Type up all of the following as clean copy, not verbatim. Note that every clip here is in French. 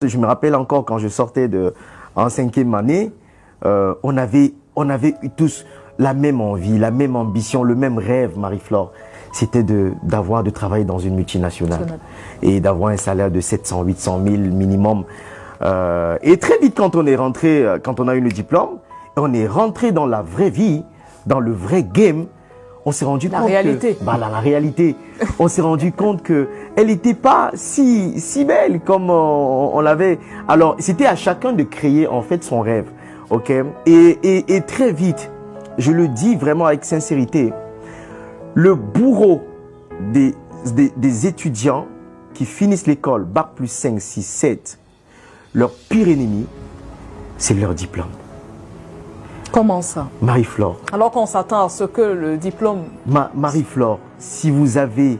Je me rappelle encore quand je sortais en 5e année, on avait eu tous la même envie, la même ambition, le même rêve, Marie-Flore. C'était de travailler dans une multinationale et d'avoir un salaire de 700, 800 000 minimum. Et très vite, quand on est rentré, quand on a eu le diplôme, on est rentré dans la vraie vie, dans le vrai game. On s'est rendu compte la réalité. On s'est rendu compte que elle n'était pas si belle comme on l'avait. Alors, c'était à chacun de créer en fait son rêve, ok. Et très vite, je le dis vraiment avec sincérité, le bourreau des étudiants qui finissent l'école, bac plus 5, 6, 7, leur pire ennemi, c'est leur diplôme. Comment ça? Marie-Flore. Alors qu'on s'attend à ce que le diplôme... Marie-Flore, si vous avez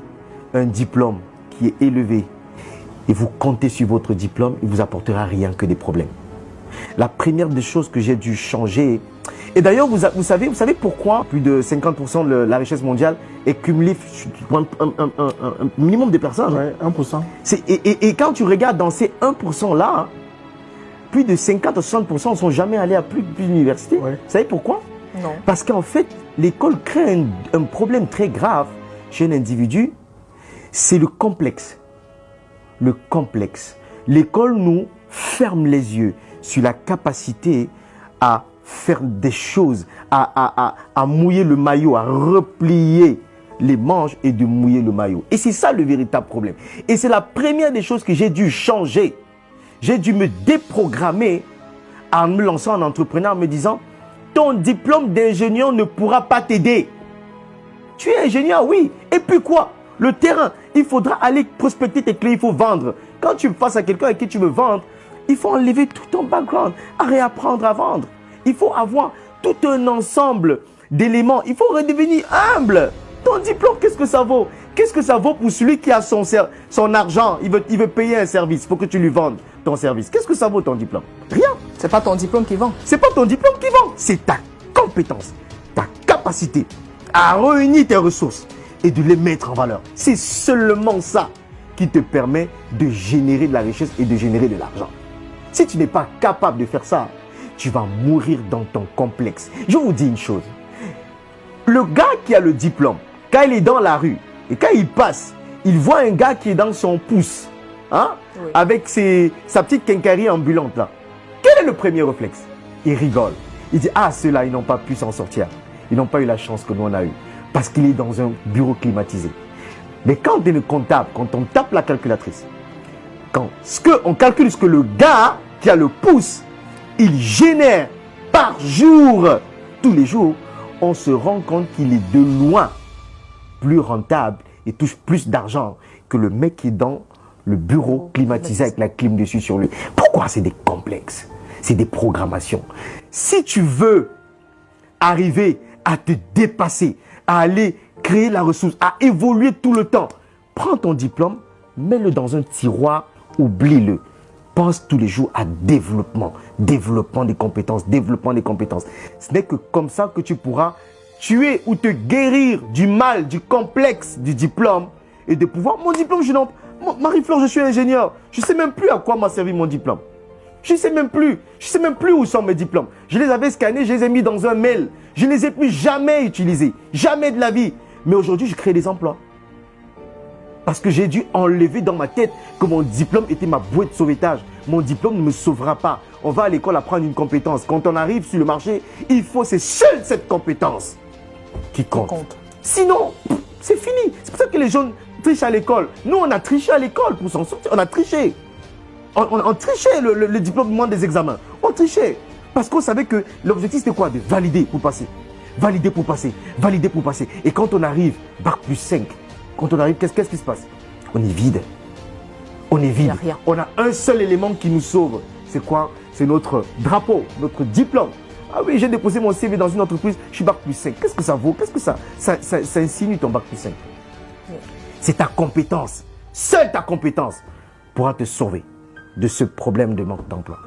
un diplôme qui est élevé et vous comptez sur votre diplôme, il ne vous apportera rien que des problèmes. La première des choses que j'ai dû changer... Et d'ailleurs, vous savez pourquoi plus de 50% de la richesse mondiale est cumulée pour un minimum de personnes? Ouais, 1%. Et quand tu regardes dans ces 1%-là, plus de 50 à 60% ne sont jamais allés à plus d'université. Ouais. Vous savez pourquoi? Non. Parce qu'en fait, l'école crée un problème très grave chez un individu, c'est le complexe. Le complexe. L'école nous ferme les yeux sur la capacité à faire des choses, à mouiller le maillot, à replier les manches et de mouiller le maillot. Et c'est ça le véritable problème. Et c'est la première des choses que j'ai dû changer. J'ai dû me déprogrammer en me lançant en entrepreneur, en me disant, ton diplôme d'ingénieur ne pourra pas t'aider. Tu es ingénieur, oui. Et puis quoi? Le terrain, il faudra aller prospecter tes clés, il faut vendre. Quand tu passes à quelqu'un avec qui tu veux vendre, il faut enlever tout ton background, à réapprendre à vendre. Il faut avoir tout un ensemble d'éléments. Il faut redevenir humble. Ton diplôme, qu'est-ce que ça vaut? Qu'est-ce que ça vaut pour celui qui a son argent? Il veut payer un service, il faut que tu lui vendes ton service. Qu'est-ce que ça vaut ton diplôme? Rien. C'est pas ton diplôme qui vend. C'est pas ton diplôme qui vend. C'est ta compétence, ta capacité à réunir tes ressources et de les mettre en valeur. C'est seulement ça qui te permet de générer de la richesse et de générer de l'argent. Si tu n'es pas capable de faire ça, tu vas mourir dans ton complexe. Je vous dis une chose. Le gars qui a le diplôme, quand il est dans la rue et quand il passe, il voit un gars qui est dans son pouce, hein, oui, avec sa petite quincaillerie ambulante là. Quel est le premier réflexe? Il rigole. Il dit, ah, ceux-là, ils n'ont pas pu s'en sortir. Ils n'ont pas eu la chance que nous, on a eu. Parce qu'il est dans un bureau climatisé. Mais quand on est le comptable, quand on tape la calculatrice, on calcule ce que le gars qui a le pouce, il génère par jour, tous les jours, on se rend compte qu'il est de loin plus rentable et touche plus d'argent que le mec qui est dans le bureau climatisé avec la clim dessus sur lui. Pourquoi? C'est des complexes, c'est des programmations. Si tu veux arriver à te dépasser, à aller créer la ressource, à évoluer tout le temps, prends ton diplôme, mets-le dans un tiroir, oublie-le. Pense tous les jours à développement des compétences, développement des compétences. Ce n'est que comme ça que tu pourras tuer ou te guérir du mal, du complexe du diplôme et de pouvoir... Mon diplôme, Marie-Flore, je suis ingénieur. Je ne sais même plus à quoi m'a servi mon diplôme. Je ne sais même plus. Je ne sais même plus où sont mes diplômes. Je les avais scannés, je les ai mis dans un mail. Je ne les ai plus jamais utilisés. Jamais de la vie. Mais aujourd'hui, je crée des emplois. Parce que j'ai dû enlever dans ma tête que mon diplôme était ma bouée de sauvetage. Mon diplôme ne me sauvera pas. On va à l'école apprendre une compétence. Quand on arrive sur le marché, c'est seule cette compétence qui compte. Sinon, c'est fini. C'est pour ça que les jeunes trichent à l'école. Nous, on a triché à l'école pour s'en sortir. On a triché. On trichait le diplôme moins des examens. On trichait. Parce qu'on savait que l'objectif, c'était quoi? De valider pour passer. Valider pour passer. Valider pour passer. Et quand on arrive, bac plus 5, quand on arrive, qu'est-ce qui se passe? On est vide. On est vide. On a un seul élément qui nous sauve. C'est quoi? C'est notre drapeau, notre diplôme. Ah oui, j'ai déposé mon CV dans une entreprise, je suis bac plus 5. Qu'est-ce que ça vaut? Qu'est-ce que ça insinue ton bac plus 5? C'est ta compétence. Seule ta compétence pourra te sauver de ce problème de manque d'emploi.